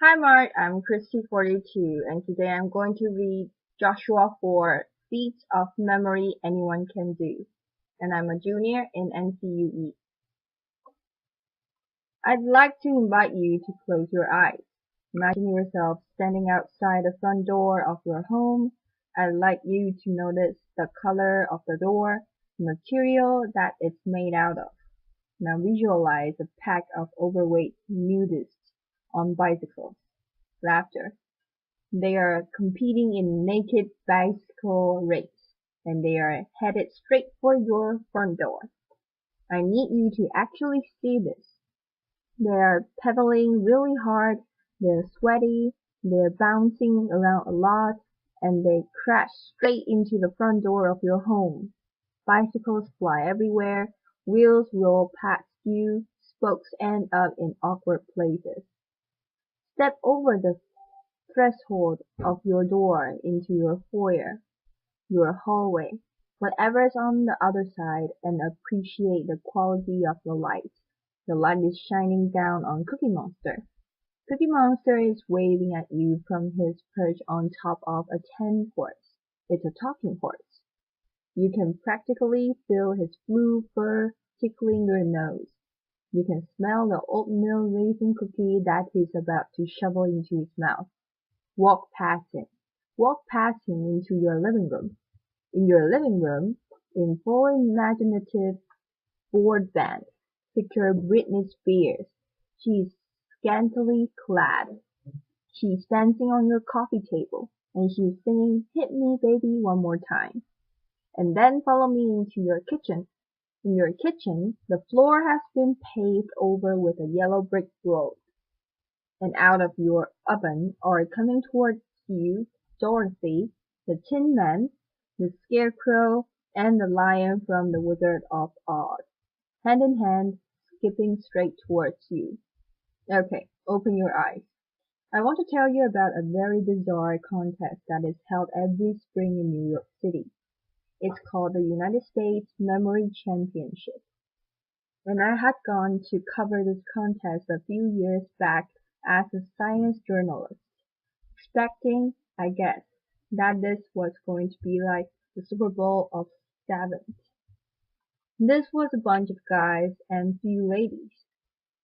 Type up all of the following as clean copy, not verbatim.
Hi Mark, I'm Christy42 and today I'm going to read Joshua Foer, Feats of Memory Anyone Can Do. And I'm a junior in NCUE. I'd like to invite you to close your eyes. Imagine yourself standing outside the front door of your home. I'd like you to notice the color of the door, the material that it's made out of. Now visualize a pack of overweight nudists on bicycles. Laughter. They are competing in naked bicycle race, and they are headed straight for your front door. I need you to actually see this. They are pedaling really hard, they're sweaty, they're bouncing around a lot, and they crash straight into the front door of your home. Bicycles fly everywhere, wheels roll past you, spokes end up in awkward places. Step over the threshold of your door into your foyer, your hallway, whatever's on the other side, and appreciate the quality of the light. The light is shining down on Cookie Monster. Cookie Monster is waving at you from his perch on top of a tin horse. It's a talking horse. You can practically feel his blue fur tickling your nose. You can smell the oatmeal raisin cookie that he's about to shovel into his mouth. Walk past him. Walk past him into your living room. In your living room, in full imaginative board band, picture Britney Spears. She's scantily clad. She's dancing on your coffee table, and she's singing Hit Me Baby One More Time. And then follow me into your kitchen. In your kitchen, the floor has been paved over with a yellow brick road. And out of your oven are coming towards you Dorothy, the Tin Man, the Scarecrow, and the Lion from the Wizard of Oz, hand in hand, skipping straight towards you. Okay, open your eyes. I want to tell you about a very bizarre contest that is held every spring in New York City. It's called the United States Memory Championship. And I had gone to cover this contest a few years back as a science journalist, expecting, I guess, that this was going to be like the Super Bowl of savants. This was a bunch of guys and few ladies,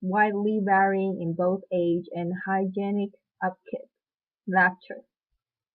widely varying in both age and hygienic upkeep. Laughter.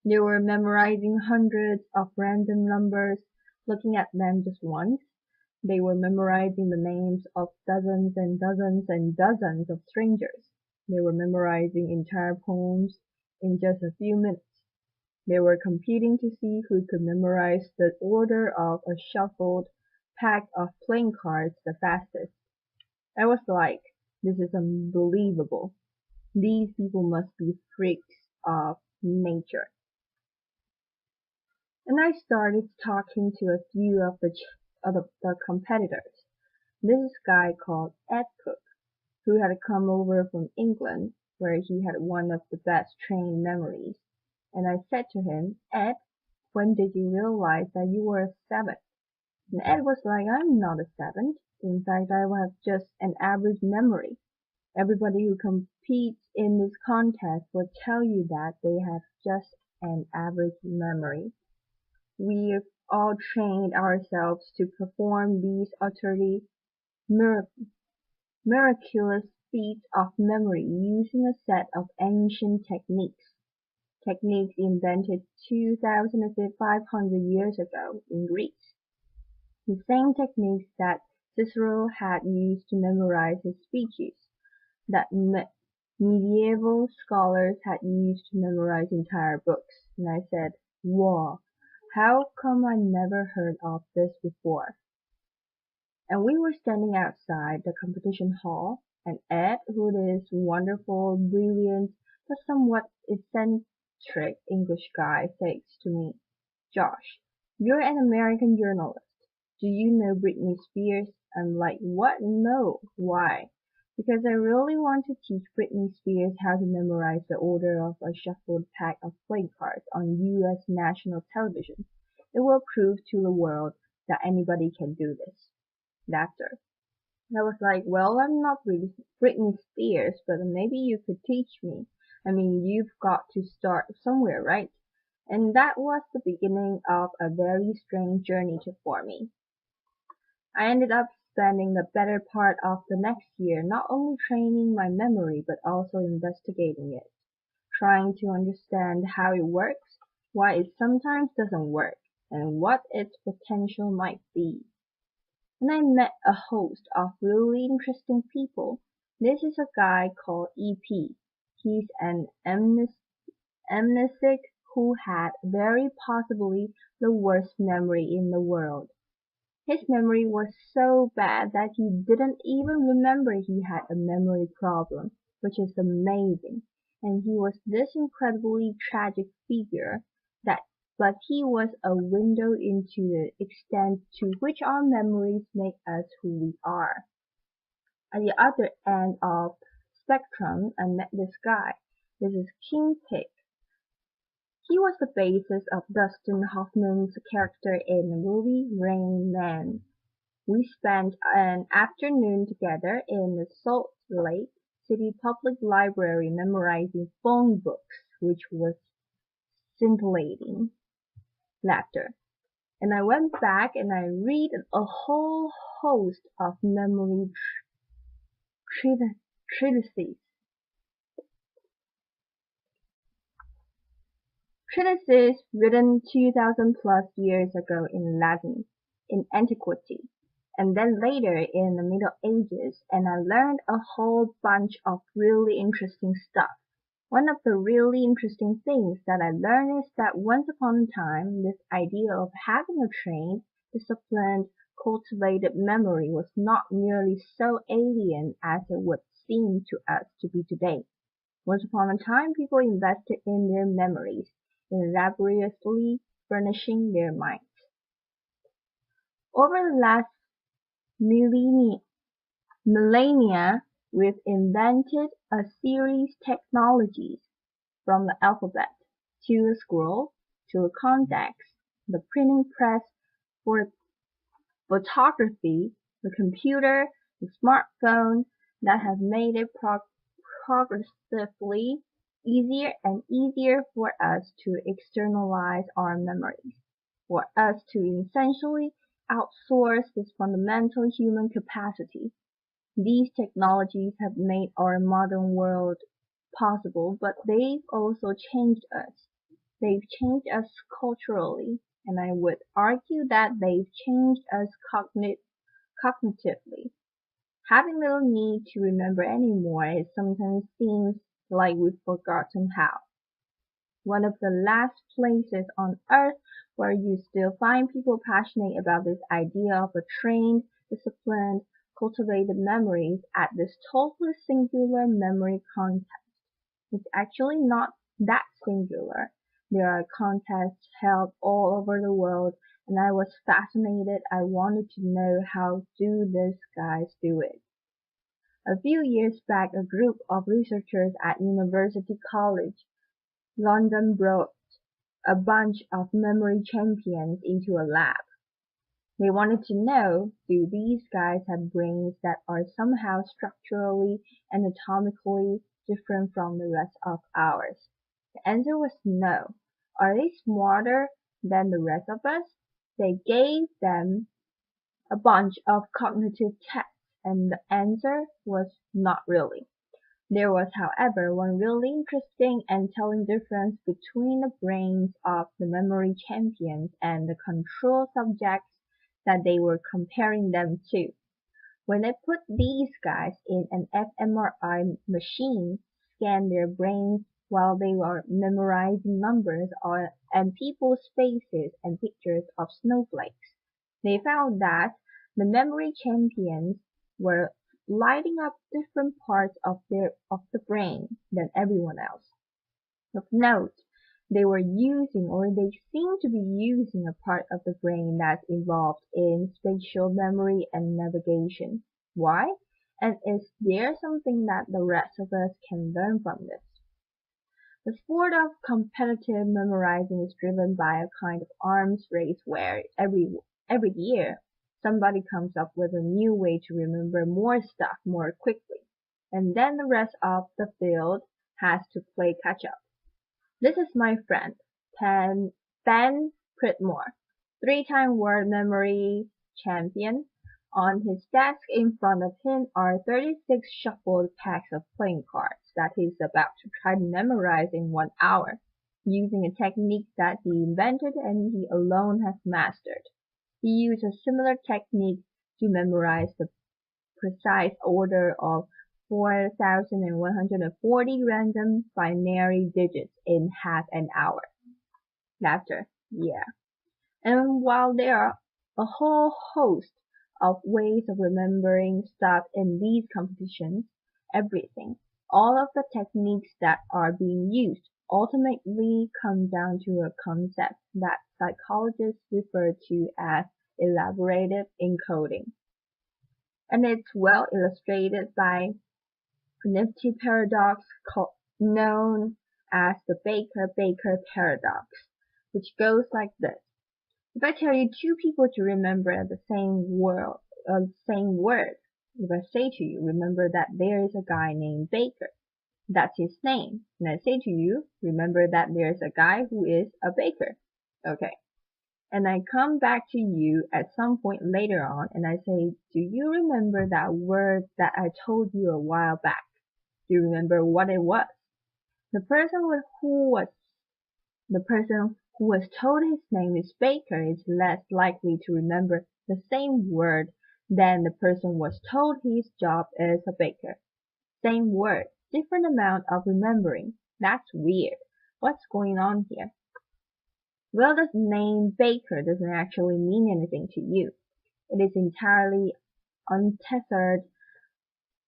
They were memorizing hundreds of random numbers, looking at them just once. They were memorizing the names of dozens and dozens and dozens of strangers. They were memorizing entire poems in just a few minutes. They were competing to see who could memorize the order of a shuffled pack of playing cards the fastest. I was like, this is unbelievable. These people must be freaks of nature. And I started talking to a few of the competitors. This is a guy called Ed Cook, who had come over from England, where he had one of the best trained memories. And I said to him, Ed, when did you realize that you were a seventh? And Ed was like, I'm not a seventh. In fact, I have just an average memory. Everybody who competes in this contest will tell you that they have just an average memory. We've all trained ourselves to perform these utterly miraculous feats of memory using a set of ancient techniques invented 2,500 years ago in Greece. The same techniques that Cicero had used to memorize his speeches, that medieval scholars had used to memorize entire books. And I said, wow, how come I never heard of this before? And we were standing outside the competition hall, and Ed, who is wonderful, brilliant, but somewhat eccentric English guy, says to me, Josh, you're an American journalist. Do you know Britney Spears? I'm like, what? No. Why? Because I really want to teach Britney Spears how to memorize the order of a shuffled pack of playing cards on US national television. It will prove to the world that anybody can do this. Laughter. I was like, well, I'm not really Britney Spears, but maybe you could teach me. I mean, you've got to start somewhere, right? And that was the beginning of a very strange journey for me. I ended up spending the better part of the next year not only training my memory but also investigating it, trying to understand how it works, why it sometimes doesn't work, and what its potential might be. And I met a host of really interesting people. This is a guy called EP. He's an amnestic who had very possibly the worst memory in the world. His memory was so bad that he didn't even remember he had a memory problem, which is amazing. And he was this incredibly tragic figure that but he was a window into the extent to which our memories make us who we are. At the other end of spectrum I met this guy. This is King Pig. He was the basis of Dustin Hoffman's character in the movie Rain Man. We spent an afternoon together in the Salt Lake City Public Library memorizing phone books, which was scintillating laughter. And I went back and I read a whole host of memory treatises. Treatises written 2,000 plus years ago in Latin, in antiquity, and then later in the Middle Ages, and I learned a whole bunch of really interesting stuff. One of the really interesting things that I learned is that once upon a time, this idea of having a trained, disciplined, cultivated memory was not nearly so alien as it would seem to us to be today. Once upon a time, people invested in their memories, in laboriously furnishing their minds. Over the last millennia, we've invented a series technologies, from the alphabet, to the scroll, to the condex, the printing press for photography, the computer, the smartphone, that have made it progressively easier and easier for us to externalize our memories, for us to essentially outsource this fundamental human capacity. These technologies have made our modern world possible, but they've also changed us. They've changed us culturally, and I would argue that they've changed us cognitively. Having little need to remember anymore, it sometimes seems like we've forgotten how. One of the last places on earth where you still find people passionate about this idea of a trained, disciplined, cultivated memories at this totally singular memory context. It's actually not that singular. There are contests held all over the world, and I was fascinated. I wanted to know how do these guys do it. A few years back, a group of researchers at University College London brought a bunch of memory champions into a lab. They wanted to know, do these guys have brains that are somehow structurally, anatomically different from the rest of ours? The answer was no. Are they smarter than the rest of us? They gave them a bunch of cognitive tests, and the answer was not really. There was, however, one really interesting and telling difference between the brains of the memory champions and the control subjects that they were comparing them to. When they put these guys in an fMRI machine, scanned their brains while they were memorizing numbers and people's faces and pictures of snowflakes, they found that the memory champions were lighting up different parts of the brain than everyone else. Of note, they were using or they seemed to be using a part of the brain that's involved in spatial memory and navigation. Why? And is there something that the rest of us can learn from this? The sport of competitive memorizing is driven by a kind of arms race where every year somebody comes up with a new way to remember more stuff more quickly, and then the rest of the field has to play catch up. This is my friend, Ben Pridmore, three-time world memory champion. On his desk in front of him are 36 shuffled packs of playing cards that he's about to try to memorize in 1 hour, using a technique that he invented and he alone has mastered. He used a similar technique to memorize the precise order of 4,140 random binary digits in half an hour. Laughter. Yeah. And while there are a whole host of ways of remembering stuff in these competitions, everything, all of the techniques that are being used ultimately come down to a concept that psychologists refer to as elaborative encoding. And it's well illustrated by a nifty paradox known as the Baker-Baker paradox, which goes like this. If I tell you two people to remember the same word, if I say to you, remember that there is a guy named Baker, that's his name, and I say to you, remember that there's a guy who is a baker. Okay. And I come back to you at some point later on and I say, do you remember that word that I told you a while back? Do you remember what it was? The person who was told his name is Baker is less likely to remember the same word than the person was told his job is a baker. Same word, different amount of remembering. That's weird. What's going on here? Well, the name Baker doesn't actually mean anything to you. It is entirely untethered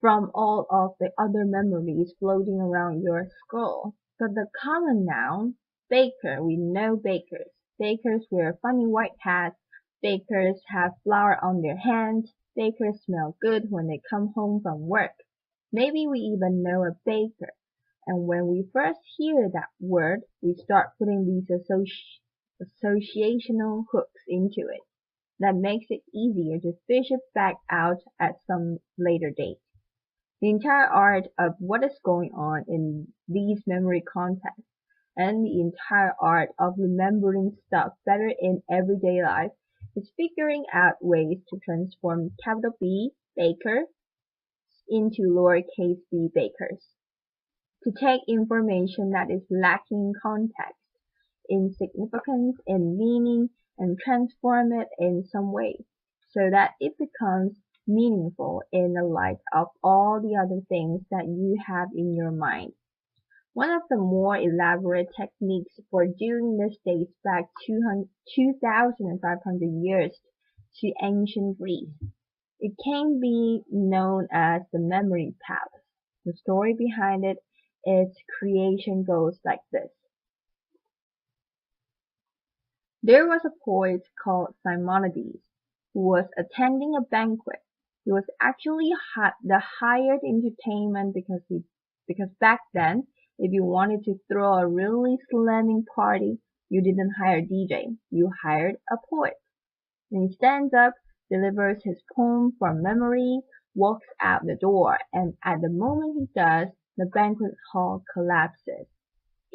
from all of the other memories floating around your skull. But the common noun, baker, we know bakers. Bakers wear funny white hats. Bakers have flour on their hands. Bakers smell good when they come home from work. Maybe we even know a baker. And when we first hear that word, we start putting these associational hooks into it. That makes it easier to fish it back out at some later date. The entire art of what is going on in these memory contexts and the entire art of remembering stuff better in everyday life is figuring out ways to transform capital B, Baker, into lowercase b, Bakers. To take information that is lacking in context, in significance, in meaning, and transform it in some way so that it becomes meaningful in the light of all the other things that you have in your mind. One of the more elaborate techniques for doing this dates back 2,500 years to ancient Greece. It can be known as the memory palace. The story behind its creation goes like this. There was a poet called Simonides who was attending a banquet. He was actually the hired entertainment because back then, if you wanted to throw a really slamming party, you didn't hire a DJ, you hired a poet. And he stands up, delivers his poem from memory, walks out the door, and at the moment he does, the banquet hall collapses,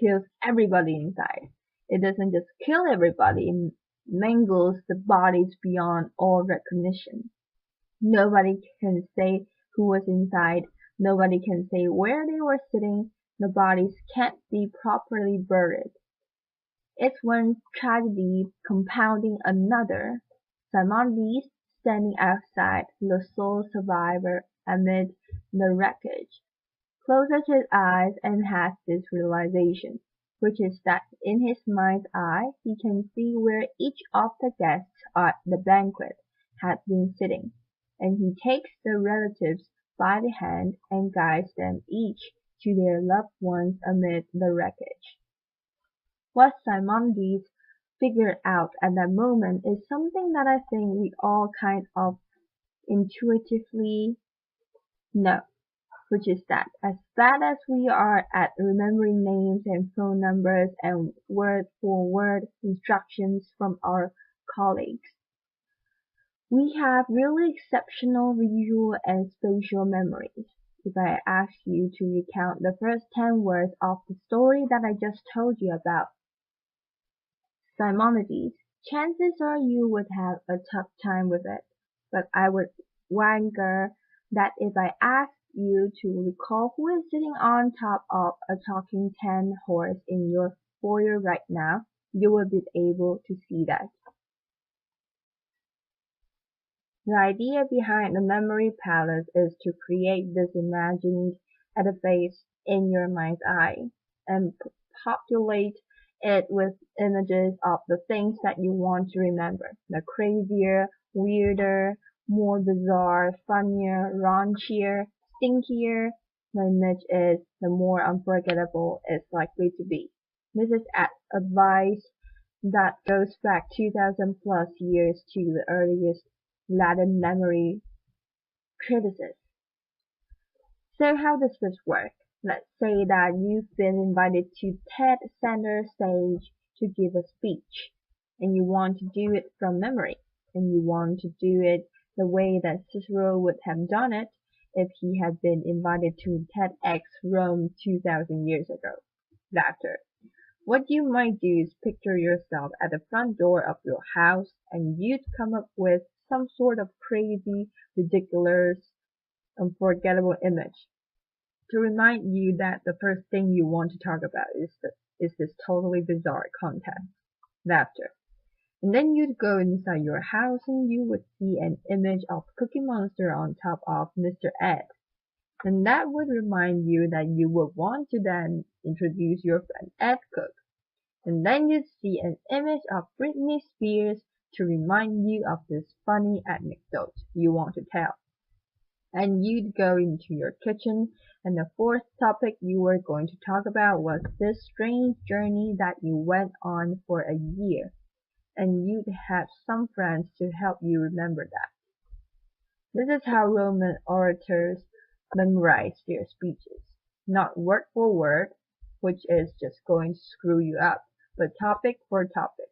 kills everybody inside. It doesn't just kill everybody, it mangles the bodies beyond all recognition. Nobody can say who was inside. Nobody can say where they were sitting. The bodies can't be properly buried. It's one tragedy compounding another. Simonides, standing outside, the sole survivor amid the wreckage, closes his eyes and has this realization, which is that in his mind's eye he can see where each of the guests at the banquet had been sitting, and he takes the relatives by the hand and guides them each to their loved ones amid the wreckage. What Simonides figured out at that moment is something that I think we all kind of intuitively know, which is that as bad as we are at remembering names and phone numbers and word-for-word instructions from our colleagues, we have really exceptional visual and spatial memories. if I asked you to recount the first 10 words of the story that I just told you about Simonides, chances are you would have a tough time with it, but I would wager that if I asked you to recall who is sitting on top of a talking tin horse in your foyer right now, you would be able to see that. The idea behind the memory palace is to create this imagined edifice in your mind's eye and populate it with images of the things that you want to remember. The crazier, weirder, more bizarre, funnier, raunchier, stinkier the image is, the more unforgettable it's likely to be. This is advice that goes back 2000 plus years to the earliest Latin memory treatises. So how does this work? Let's say that you've been invited to TED Center stage to give a speech, and you want to do it from memory, and you want to do it the way that Cicero would have done it if he had been invited to TEDx Rome 2000 years ago. Laughter. What you might do is picture yourself at the front door of your house and you'd come up with some sort of crazy, ridiculous, unforgettable image to remind you that the first thing you want to talk about is this totally bizarre contest. Laughter. And then you'd go inside your house and you would see an image of Cookie Monster on top of Mr. Ed. And that would remind you that you would want to then introduce your friend Ed Cook. And then you'd see an image of Britney Spears to remind you of this funny anecdote you want to tell. And you'd go into your kitchen, and the fourth topic you were going to talk about was this strange journey that you went on for a year. And you'd have some friends to help you remember that. This is how Roman orators memorize their speeches. Not word for word, which is just going to screw you up, but topic for topic.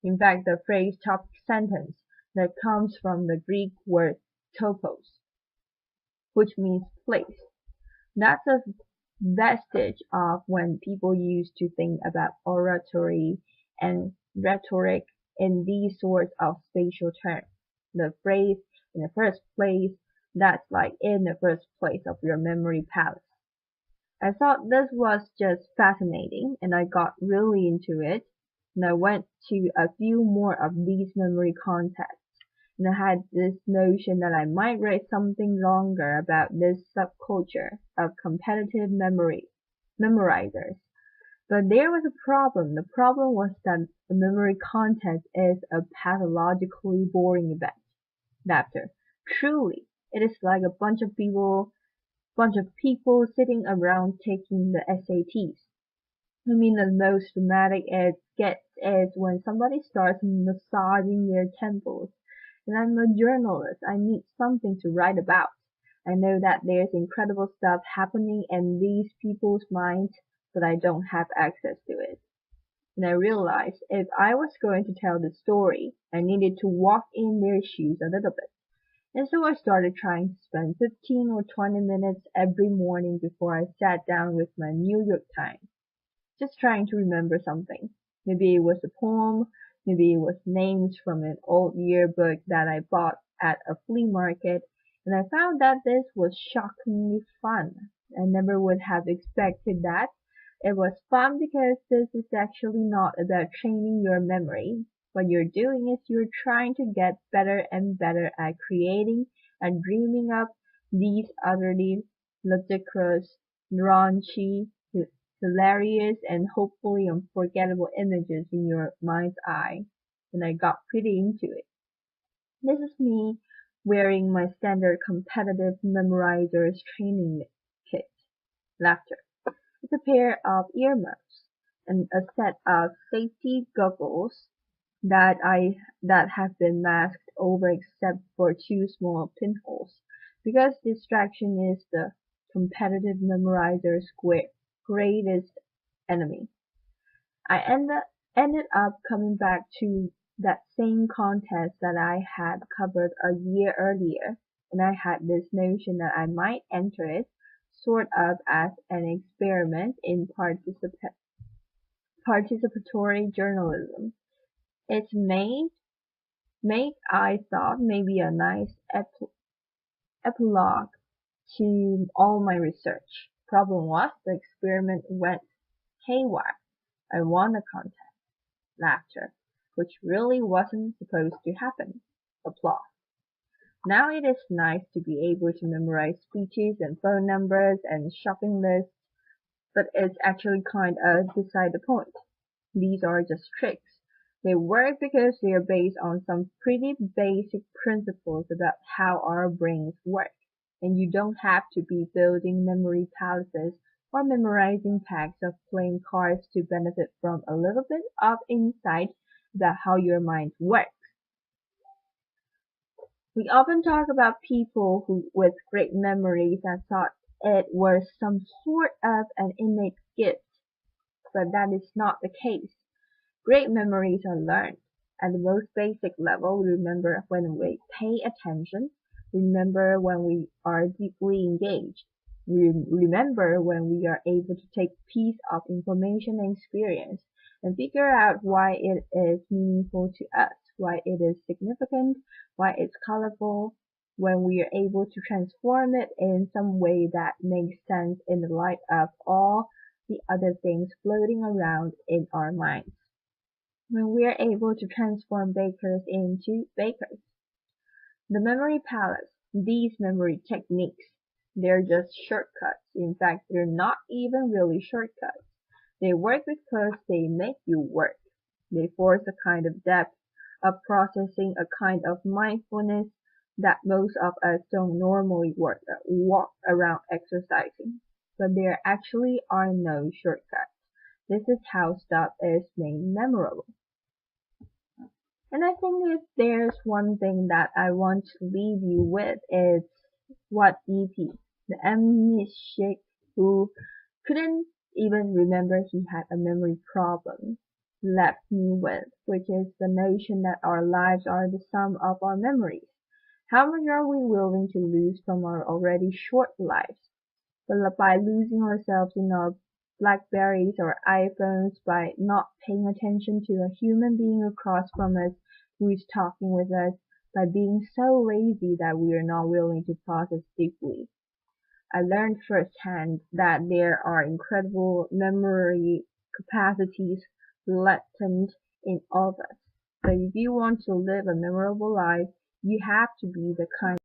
In fact, the phrase topic sentence that comes from the Greek word topos, which means place. That's a vestige of when people used to think about oratory and rhetoric in these sorts of spatial terms. The phrase in the first place, that's like in the first place of your memory palace. I thought this was just fascinating and I got really into it and I went to a few more of these memory contests and I had this notion that I might write something longer about this subculture of competitive memorizers. But there was a problem. The problem was that a memory contest is a pathologically boring event. Laughter. Truly, it is like a bunch of people sitting around taking the SATs. I mean, the most dramatic it gets is when somebody starts massaging their temples. And I'm a journalist. I need something to write about. I know that there's incredible stuff happening in these people's minds, but I don't have access to it. And I realized if I was going to tell the story, I needed to walk in their shoes a little bit. And so I started trying to spend 15 or 20 minutes every morning before I sat down with my New York Times, just trying to remember something. Maybe it was a poem, maybe it was names from an old yearbook that I bought at a flea market, and I found that this was shockingly fun. I never would have expected that. It was fun because this is actually not about training your memory. What you're doing is you're trying to get better and better at creating and dreaming up these utterly ludicrous, raunchy, hilarious, and hopefully unforgettable images in your mind's eye. And I got pretty into it. This is me wearing my standard competitive memorizer's training kit. Laughter. It's a pair of earmuffs and a set of safety goggles that have been masked over except for two small pinholes, because distraction is the competitive memorizer's greatest enemy. I ended up coming back to that same contest that I had covered a year earlier, and I had this notion that I might enter it, sort of as an experiment in participatory journalism. It's made I thought maybe a nice epilogue to all my research. Problem was the experiment went haywire. I won a contest. Laughter, which really wasn't supposed to happen. Applause. Now it is nice to be able to memorize speeches and phone numbers and shopping lists, but it's actually kind of beside the point. These are just tricks. They work because they are based on some pretty basic principles about how our brains work. And you don't have to be building memory palaces or memorizing packs of playing cards to benefit from a little bit of insight about how your mind works. We often talk about people with great memories and thought it was some sort of an innate gift, but that is not the case. Great memories are learned. At the most basic level, we remember when we pay attention, remember when we are deeply engaged, remember when we are able to take a piece of information and experience and figure out why it is meaningful to us, why it is significant, why it's colorful, when we are able to transform it in some way that makes sense in the light of all the other things floating around in our minds. When we are able to transform bakers into bakers. The memory palace, these memory techniques, they're just shortcuts. In fact, they're not even really shortcuts. They work because they make you work. They force a kind of depth of processing, a kind of mindfulness that most of us don't normally walk around exercising. But there actually are no shortcuts. This is how stuff is made memorable. And I think if there's one thing that I want to leave you with, it's what E.T., the amnesiac who couldn't even remember he had a memory problem, left me with, which is the notion that our lives are the sum of our memories. How much are we willing to lose from our already short lives? But by losing ourselves in our Blackberries or iPhones, by not paying attention to a human being across from us who is talking with us, by being so lazy that we are not willing to process deeply. I learned firsthand that there are incredible memory capacities latent in all of us. But if you want to live a memorable life, you have to be the kind